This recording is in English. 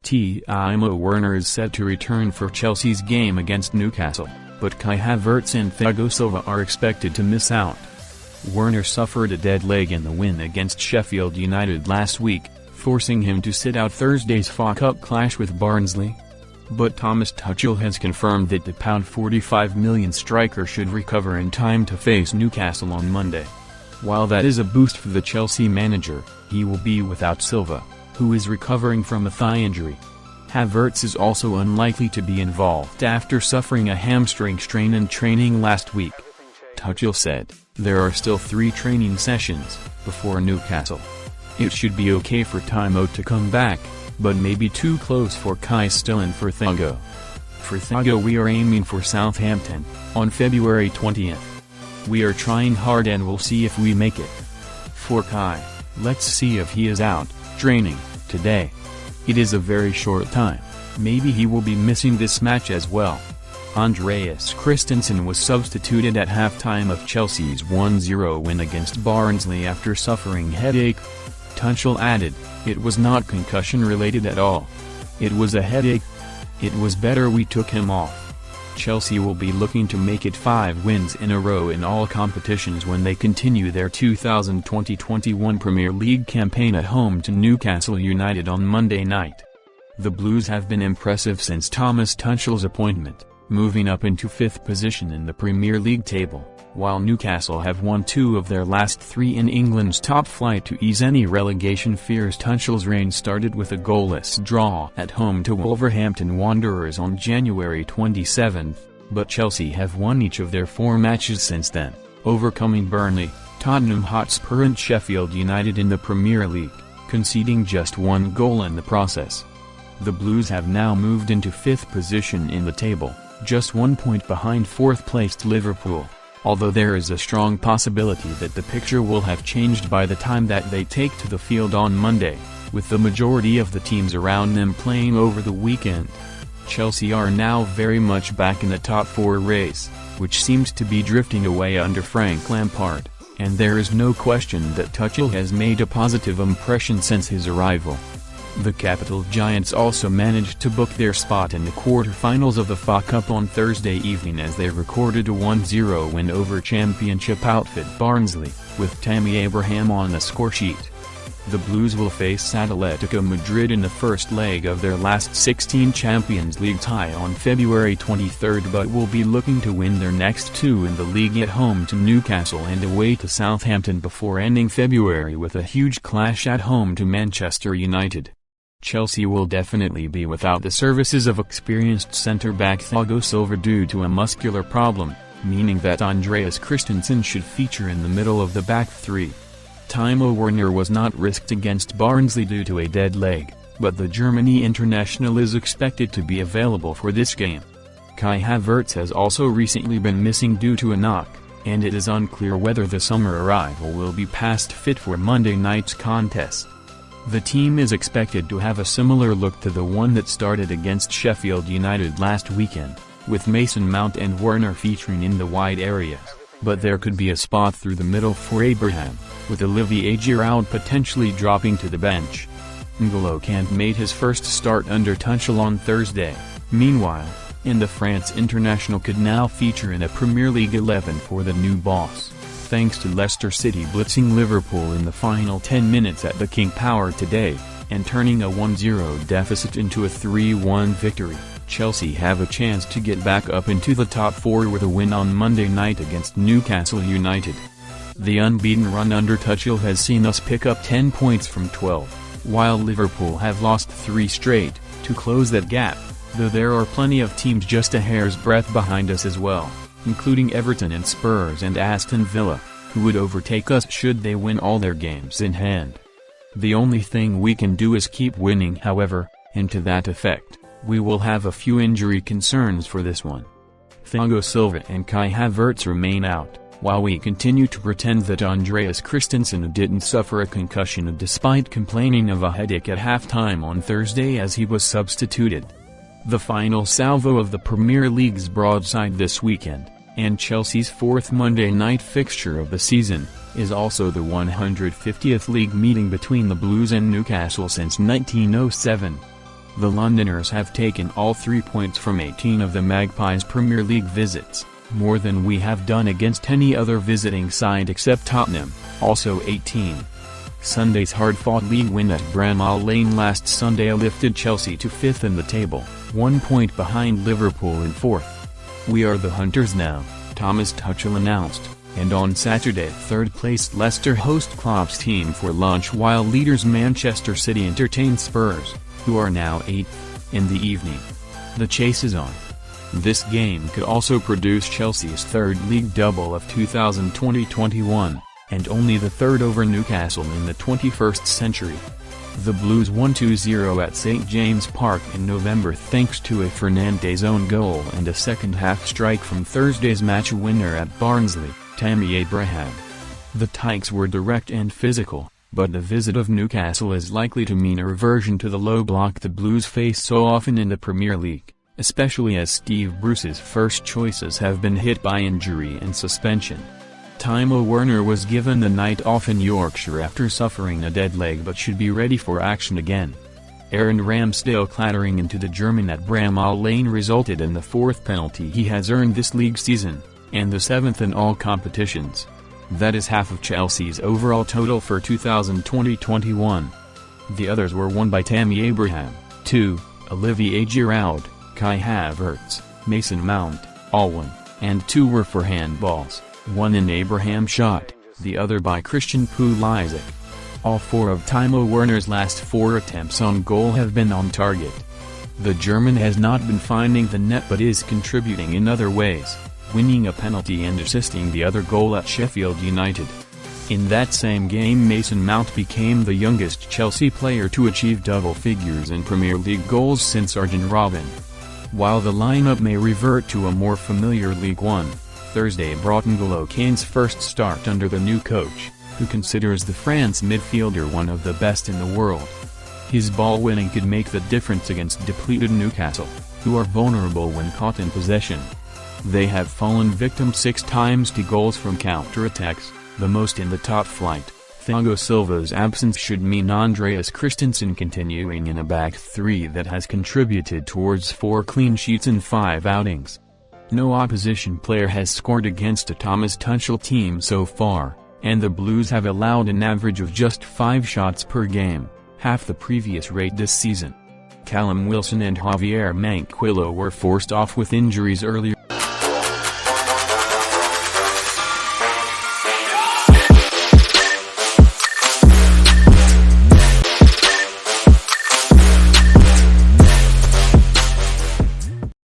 Timo Werner is set to return for Chelsea's game against Newcastle, but Kai Havertz and Thiago Silva are expected to miss out. Werner suffered a dead leg in the win against Sheffield United last week, forcing him to sit out Thursday's FA Cup clash with Barnsley. But Thomas Tuchel has confirmed that the £45 million striker should recover in time to face Newcastle on Monday. While that is a boost for the Chelsea manager, he will be without Silva, who is recovering from a thigh injury. Havertz is also unlikely to be involved after suffering a hamstring strain in training last week. Tuchel said, "There are still 3 training sessions before Newcastle. It should be okay for Timo to come back, but maybe too close for Kai still and for Thiago. For Thiago we are aiming for Southampton, on February 20th. We are trying hard and we'll see if we make it. For Kai, let's see if he is out, training, today. It is a very short time, maybe he will be missing this match as well." Andreas Christensen was substituted at halftime of Chelsea's 1-0 win against Barnsley after suffering headache. Tuchel added, "It was not concussion-related at all. It was a headache. It was better we took him off." Chelsea will be looking to make it 5 wins in a row in all competitions when they continue their 2020-21 Premier League campaign at home to Newcastle United on Monday night. The Blues have been impressive since Thomas Tuchel's appointment, moving up into 5th position in the Premier League table, while Newcastle have won 2 of their last 3 in England's top flight to ease any relegation fears. Tuchel's reign started with a goalless draw at home to Wolverhampton Wanderers on January 27, but Chelsea have won each of their 4 matches since then, overcoming Burnley, Tottenham Hotspur and Sheffield United in the Premier League, conceding just 1 goal in the process. The Blues have now moved into 5th position in the table, just 1 point behind 4th-placed Liverpool, although there is a strong possibility that the picture will have changed by the time that they take to the field on Monday, with the majority of the teams around them playing over the weekend. Chelsea are now very much back in the top 4 race, which seems to be drifting away under Frank Lampard, and there is no question that Tuchel has made a positive impression since his arrival. The Capital Giants also managed to book their spot in the quarter-finals of the FA Cup on Thursday evening as they recorded a 1-0 win over championship outfit Barnsley, with Tammy Abraham on the scoresheet. The Blues will face Atletico Madrid in the first leg of their last 16 Champions League tie on February 23 but will be looking to win their next 2 in the league at home to Newcastle and away to Southampton before ending February with a huge clash at home to Manchester United. Chelsea will definitely be without the services of experienced centre-back Thiago Silva due to a muscular problem, meaning that Andreas Christensen should feature in the middle of the back 3. Timo Werner was not risked against Barnsley due to a dead leg, but the Germany international is expected to be available for this game. Kai Havertz has also recently been missing due to a knock, and it is unclear whether the summer arrival will be past fit for Monday night's contest. The team is expected to have a similar look to the one that started against Sheffield United last weekend, with Mason Mount and Werner featuring in the wide areas, but there could be a spot through the middle for Abraham, with Olivier Giroud potentially dropping to the bench. N'Golo Kante made his first start under Tuchel on Thursday. Meanwhile, the France international could now feature in a Premier League 11 for the new boss, thanks to Leicester City blitzing Liverpool in the final 10 minutes at the King Power today, and turning a 1-0 deficit into a 3-1 victory. Chelsea have a chance to get back up into the top 4 with a win on Monday night against Newcastle United. The unbeaten run under Tuchel has seen us pick up 10 points from 12, while Liverpool have lost 3 straight, to close that gap, though there are plenty of teams just a hair's breadth behind us as well, including Everton and Spurs and Aston Villa, who would overtake us should they win all their games in hand. The only thing we can do is keep winning, however, and to that effect, we will have a few injury concerns for this one. Thiago Silva and Kai Havertz remain out, while we continue to pretend that Andreas Christensen didn't suffer a concussion despite complaining of a headache at halftime on Thursday as he was substituted. The final salvo of the Premier League's broadside this weekend, and Chelsea's 4th Monday night fixture of the season, is also the 150th league meeting between the Blues and Newcastle since 1907. The Londoners have taken all 3 points from 18 of the Magpies' Premier League visits, more than we have done against any other visiting side except Tottenham, also 18. Sunday's hard-fought league win at Bramall Lane last Sunday lifted Chelsea to 5th in the table, 1 point behind Liverpool in 4th. "We are the hunters now," Thomas Tuchel announced, and on Saturday third-placed Leicester host Klopp's team for lunch while leaders Manchester City entertain Spurs, who are now 8th, in the evening. The chase is on. This game could also produce Chelsea's third league double of 2020-21, and only the third over Newcastle in the 21st century. The Blues won 2-0 at St James Park in November thanks to a Fernandes own goal and a second-half strike from Thursday's match winner at Barnsley, Tammy Abraham. The Tykes were direct and physical, but the visit of Newcastle is likely to mean a reversion to the low block the Blues face so often in the Premier League, especially as Steve Bruce's first choices have been hit by injury and suspension. Timo Werner was given the night off in Yorkshire after suffering a dead leg but should be ready for action again. Aaron Ramsdale clattering into the German at Bramall Lane resulted in the 4th penalty he has earned this league season, and the 7th in all competitions. That is half of Chelsea's overall total for 2020-21. The others were won by Tammy Abraham, 2, Olivier Giroud, Kai Havertz, Mason Mount, all 1, and 2 were for handballs. One in Abraham shot, the other by Christian Pulisic. All 4 of Timo Werner's last 4 attempts on goal have been on target. The German has not been finding the net but is contributing in other ways, winning a penalty and assisting the other goal at Sheffield United. In that same game Mason Mount became the youngest Chelsea player to achieve double figures in Premier League goals since Arjen Robben. While the lineup may revert to a more familiar League One, Thursday brought N'Golo Kane's first start under the new coach, who considers the France midfielder one of the best in the world. His ball winning could make the difference against depleted Newcastle, who are vulnerable when caught in possession. They have fallen victim 6 times to goals from counter-attacks, the most in the top flight. Thiago Silva's absence should mean Andreas Christensen continuing in a back 3 that has contributed towards 4 clean sheets in 5 outings. No opposition player has scored against a Thomas Tuchel team so far, and the Blues have allowed an average of just 5 shots per game, half the previous rate this season. Callum Wilson and Javier Manquillo were forced off with injuries earlier.